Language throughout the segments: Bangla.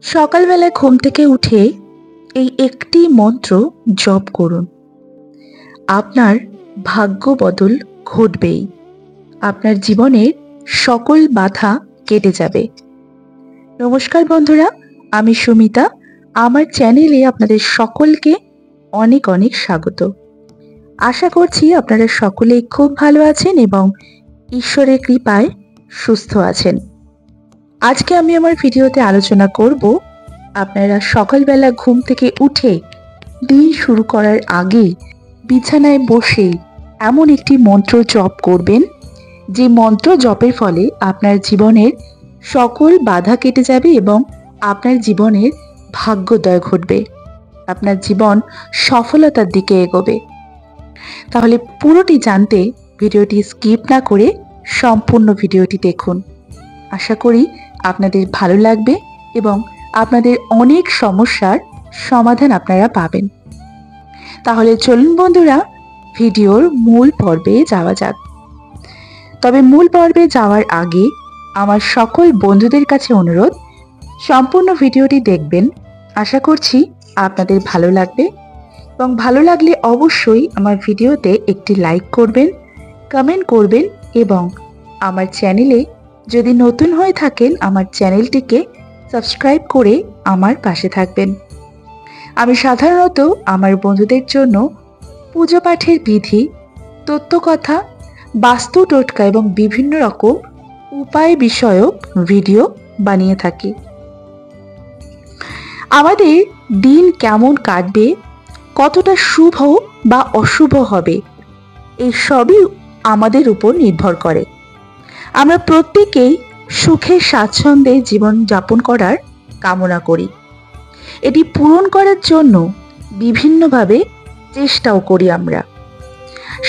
সকালবেলায় ঘুম থেকে উঠে এই একটি মন্ত্র জপ করুন। আপনার ভাগ্য বদল ঘটবেই। আপনার জীবনের সকল বাধা কেটে যাবে। নমস্কার বন্ধুরা, আমি সুমিতা। আমার চ্যানেলে আপনাদের সকলকে অনেক অনেক স্বাগত। আশা করছি আপনারা সকলেই খুব ভালো আছেন এবং ঈশ্বরের কৃপায় সুস্থ আছেন। আজকে আমি আমার ভিডিওতে আলোচনা করব, আপনারা সকালবেলা ঘুম থেকে উঠে দিন শুরু করার আগে বিছানায় বসে এমন একটি মন্ত্র জপ করবেন, যে মন্ত্র জপের ফলে আপনার জীবনের সকল বাধা কেটে যাবে এবং আপনার জীবনের ভাগ্যোদয় ঘটবে। আপনার জীবন সফলতার দিকে এগোবে। তাহলে পুরোটি জানতে ভিডিওটি স্কিপ না করে সম্পূর্ণ ভিডিওটি দেখুন। আশা করি আপনাদের ভালো লাগবে এবং আপনাদের অনেক সমস্যার সমাধান আপনারা পাবেন। তাহলে চলুন বন্ধুরা, ভিডিওর মূল পর্বে যাওয়া যাক। তবে মূল পর্বে যাওয়ার আগে আমার সকল বন্ধুদের কাছে অনুরোধ, সম্পূর্ণ ভিডিওটি দেখবেন। আশা করছি আপনাদের ভালো লাগবে এবং ভালো লাগলে অবশ্যই আমার ভিডিওতে একটি লাইক করবেন, কমেন্ট করবেন এবং আমার চ্যানেলে যদি নতুন হয়ে থাকেন আমার চ্যানেলটিকে সাবস্ক্রাইব করে আমার পাশে থাকবেন। আমি সাধারণত আমার বন্ধুদের জন্য পুজো পাঠের বিধি, তত্ত্বকথা, বাস্তু টোটকা এবং বিভিন্ন রকম উপায় বিষয়ক ভিডিও বানিয়ে থাকি। আমাদের দিন কেমন কাটবে, কতটা শুভ বা অশুভ হবে, এই সবই আমাদের উপর নির্ভর করে। আমরা প্রত্যেকেই সুখে স্বাচ্ছন্দ্যে জীবন যাপন করার কামনা করি। এটি পূরণ করার জন্য বিভিন্নভাবে চেষ্টাও করি আমরা।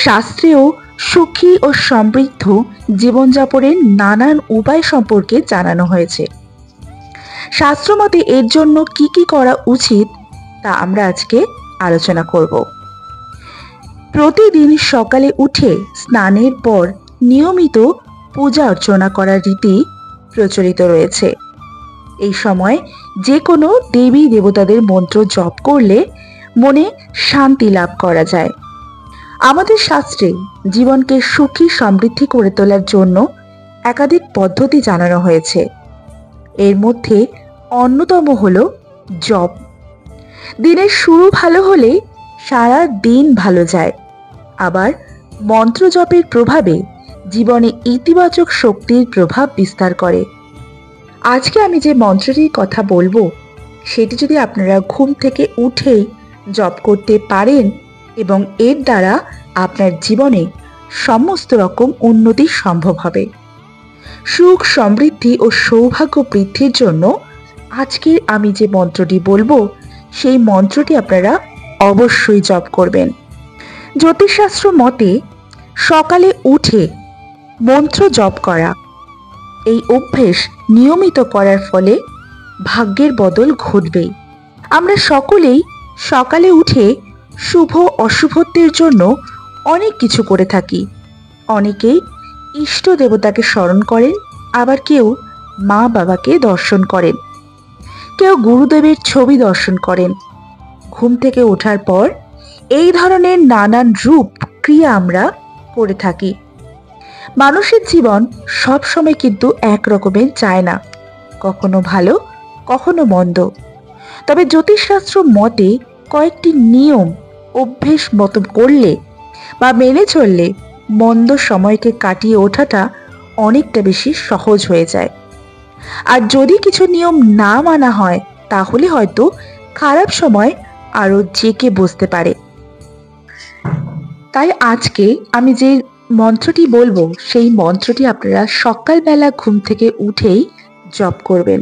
শাস্ত্রেও সুখী ও সমৃদ্ধ জীবনযাপনের নানান উপায় সম্পর্কে জানানো হয়েছে। শাস্ত্রমতে এর জন্য কি কি করা উচিত তা আমরা আজকে আলোচনা করব। প্রতিদিন সকালে উঠে স্নানের পর নিয়মিত পূজা অর্চনা করার রীতি প্রচলিত রয়েছে। এই সময় যে কোনো দেবী দেবতাদের মন্ত্র জপ করলে মনে শান্তি লাভ করা যায়। আমাদের শাস্ত্রে জীবনকে সুখী সমৃদ্ধি করে তোলার জন্য একাধিক পদ্ধতি জানানো হয়েছে। এর মধ্যে অন্যতম হলো জপ। দিনের শুরু ভালো হলে সারা দিন ভালো যায়। আবার মন্ত্র জপের প্রভাবে জীবনে ইতিবাচক শক্তির প্রভাব বিস্তার করে। আজকে আমি যে মন্ত্রটির কথা বলবো, সেটি যদি আপনারা ঘুম থেকে উঠেই জপ করতে পারেন এবং এর দ্বারা আপনার জীবনে সমস্ত রকম উন্নতি সম্ভব হবে। সুখ সমৃদ্ধি ও সৌভাগ্য বৃদ্ধির জন্য আজকে আমি যে মন্ত্রটি বলবো, সেই মন্ত্রটি আপনারা অবশ্যই জপ করবেন। জ্যোতিষশাস্ত্র মতে সকালে উঠে মন্ত্র জপ করা, এই অভ্যেস নিয়মিত করার ফলে ভাগ্যের বদল ঘটবেই। আমরা সকলেই সকালে উঠে শুভ অশুভত্বের জন্য অনেক কিছু করে থাকি। অনেকেই ইষ্ট দেবতাকে স্মরণ করেন, আবার কেউ মা বাবাকে দর্শন করেন, কেউ গুরুদেবের ছবি দর্শন করেন। ঘুম থেকে ওঠার পর এই ধরনের নানান রূপ ক্রিয়া আমরা করে থাকি। মানুষের জীবন সবসময় কিন্তু এক রকমের যায় না, কখনো ভালো কখনো মন্দ। তবে জ্যোতিষশাস্ত্র মতে কয়েকটি নিয়ম অভ্যেস মতো করলে বা মেনে চললে মন্দ সময়কে কাটিয়ে ওঠাটা অনেকটা বেশি সহজ হয়ে যায়। আর যদি কিছু নিয়ম না মানা হয়, তাহলে হয়তো খারাপ সময় আরো জেঁকে বসতে পারে। তাই আজকে আমি যে মন্ত্রটি বলবো, সেই মন্ত্রটি আপনারা সকালবেলা ঘুম থেকে উঠেই জপ করবেন।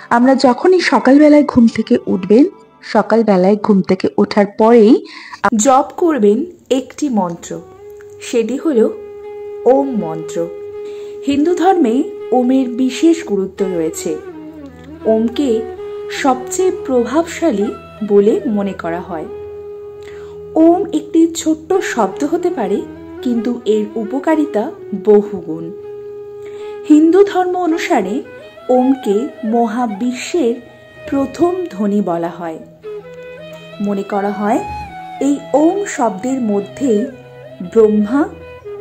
আমরা যখনই সকালবেলায় ঘুম থেকে উঠবেন, সকালবেলায় ঘুম থেকে ওঠার পরেই জপ করবেন একটি মন্ত্র। সেটি হলো ওম মন্ত্র। হিন্দু ধর্মে ওমের বিশেষ গুরুত্ব রয়েছে। ওমকে সবচেয়ে প্রভাবশালী বলে মনে করা হয়। ওম একটি ছোট্ট শব্দ হতে পারে, কিন্তু এর উপকারিতা বহুগুণ। হিন্দু ধর্ম অনুসারে ওমকে মহাবিশ্বের প্রথম ধ্বনি বলা হয়। মনে করা হয় এই ওম শব্দের মধ্যেই ব্রহ্মা,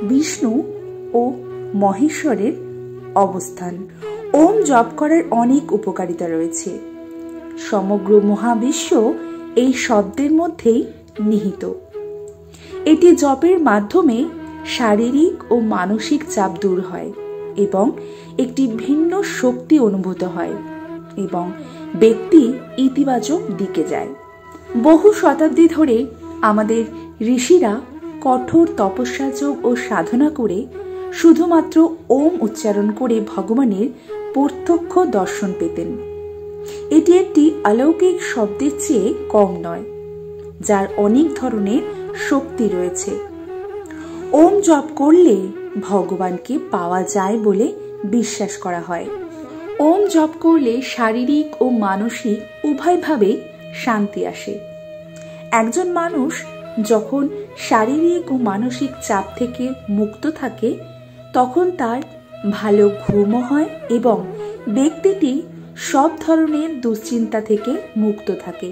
বিষ্ণু ও মহেশ্বরের অবস্থান। ওম জপ করার অনেক উপকারিতা রয়েছে। সমগ্র মহাবিশ্ব এই শব্দের মধ্যেই নিহিত। এটি জপের মাধ্যমে শারীরিক ও মানসিক চাপ দূর হয় এবং একটি ভিন্ন শক্তি অনুভূত হয় এবং ব্যক্তি ইতিবাচক দিকে যায়। বহু শতাব্দী ধরে আমাদের ঋষিরা কঠোর তপস্যা যোগ ও সাধনা করে শুধুমাত্র ওম উচ্চারণ করে ভগবানের প্রত্যক্ষ দর্শন পেতেন। এটি একটি অলৌকিক শব্দের চেয়ে কম নয়, যার অনেক ধরনের শক্তি রয়েছে। ওম জপ করলে ভগবানকে পাওয়া যায় বলে বিশ্বাস করা হয়। ওম জপ করলে শারীরিক ও মানসিক উভয়ভাবে শান্তি আসে। একজন মানুষ যখন শারীরিক ও মানসিক চাপ থেকে মুক্ত থাকে তখন তার ভালো ঘুমও হয় এবং ব্যক্তিটি সব ধরনের দুশ্চিন্তা থেকে মুক্ত থাকে।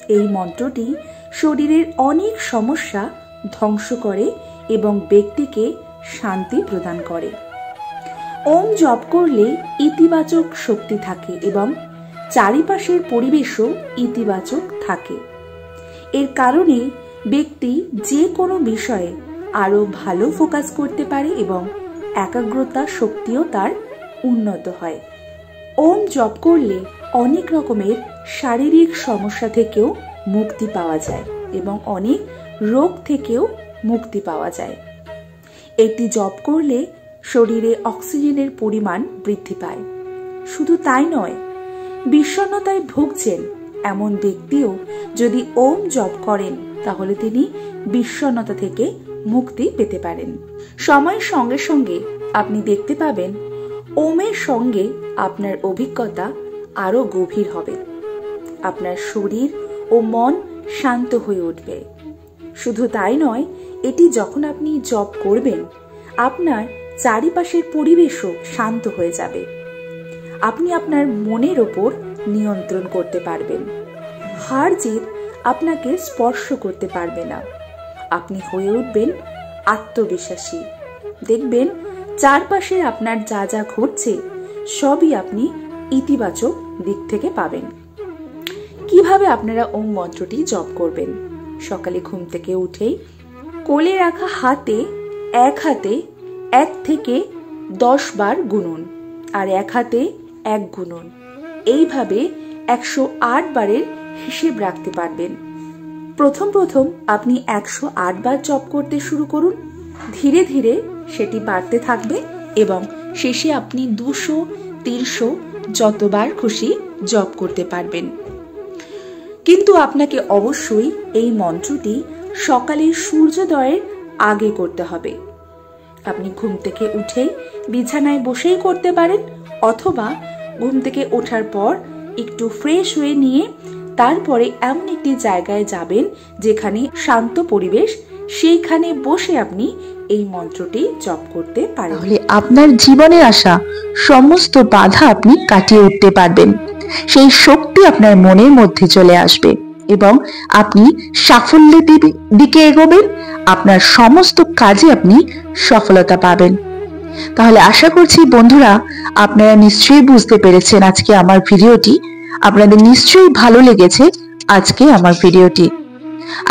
এই মন্ত্রটি শরীরের অনেক সমস্যা ধ্বংস করে এবং ব্যক্তিকে শান্তি প্রদান করে। ওম জপ করলে ইতিবাচক শক্তি থাকে এবং চারিপাশের পরিবেশও ইতিবাচক থাকে। এর কারণে ব্যক্তি যে কোনো বিষয়ে আরো ভালো ফোকাস করতে পারে এবং একাগ্রতা শক্তিও তার উন্নত হয়। ওম জপ করলে অনেক রকমের শারীরিক সমস্যা থেকেও মুক্তি পাওয়া যায় এবং অনেক রোগ থেকেও মুক্তি পাওয়া যায়। এটি জপ করলে শরীরে অক্সিজেনের পরিমাণ বৃদ্ধি পায়। শুধু তাই নয়, বিষণ্ণতায় ভুগছেন এমন ব্যক্তিও যদি ওম জপ করেন তাহলে তিনি বিষণ্ণতা থেকে মুক্তি পেতে পারেন। সময়ের সঙ্গে সঙ্গে আপনি দেখতে পাবেন ওমের সঙ্গে আপনার অভিজ্ঞতা আরো গভীর হবে। আপনার শরীর ও মন শান্ত হয়ে উঠবে। শুধু তাই নয়, এটি যখন আপনি জপ করবেন আপনার চারিপাশের পরিবেশও শান্ত হয়ে যাবে। আপনি আপনার মনের ওপর নিয়ন্ত্রণ করতে পারবেন। হার জিত আপনাকে স্পর্শ করতে পারবে না। আপনি হয়ে উঠবেন আত্মবিশ্বাসী। দেখবেন চারপাশে আপনার যা যা ঘটছে সবই আপনি ইতিবাচক দিক থেকে পাবেন। কিভাবে আপনারা ওম মন্ত্রটি জপ করবেন? সকালে ঘুম থেকে উঠেই কোলে রাখা এক হাতে 1 থেকে 10 বার গুনুন আর এক হাতে 1 গুনুন। এইভাবে 108 বারের হিসেব রাখতে পারবেন। প্রথম আপনি 108 বার জপ করতে শুরু করুন। ধীরে ধীরে সেটি বাড়তে থাকবে এবং শেষে আপনি 200, 300 যতবার খুশি জপ করতে পারবেন। কিন্তু আপনাকে অবশ্যই এই মন্ত্রটি সকালের সূর্যোদয়ের আগে করতে হবে। আপনি ঘুম থেকে উঠেই বিছানায় বসেই করতে পারেন অথবা ঘুম থেকে ওঠার পর একটু ফ্রেশ হয়ে নিয়ে তারপরে এমন একটি জায়গায় যাবেন যেখানে শান্ত পরিবেশ, সেইখানে বসে আপনি এই মন্ত্রটি জপ করতে পারেন। তাহলে আপনার জীবনে আসা সমস্ত বাধা আপনি কাটিয়ে উঠতে পারবেন। সেই শক্তি আপনার মনের মধ্যে চলে আসবে এবং আপনি সাফল্যের দিকে এগোবেন। আপনার সমস্ত কাজে আপনি সফলতা পাবেন। তাহলে আশা করছি বন্ধুরা আপনারা নিশ্চয়ই বুঝতে পেরেছেন আজকে আমার ভিডিওটি। আপনাদের নিশ্চয়ই ভালো লেগেছে আজকে আমার ভিডিওটি।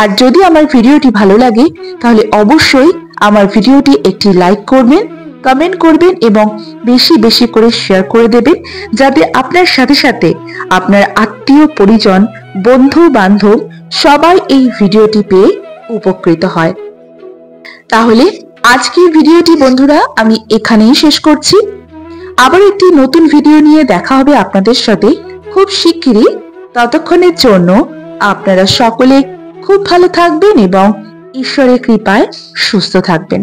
আর যদি আমার ভিডিওটি ভালো লাগে তাহলে অবশ্যই আমার ভিডিওটি একটি লাইক করবেন, কমেন্ট করবেন এবং বেশি বেশি করে শেয়ার করে দেবেন, যাতে আপনার সাথে সাথে আপনার আত্মীয় পরিজন, বন্ধু বান্ধব সবাই এই ভিডিওটি পেয়ে উপকৃত হয়। তাহলে আজকের ভিডিওটি বন্ধুরা আমি এখানেই শেষ করছি। আবার একটি নতুন ভিডিও নিয়ে দেখা হবে আপনাদের সাথে খুব শিগগিরই। ততক্ষণের জন্য আপনারা সকলে খুব ভালো থাকবেন এবং ঈশ্বরের কৃপায় সুস্থ থাকবেন।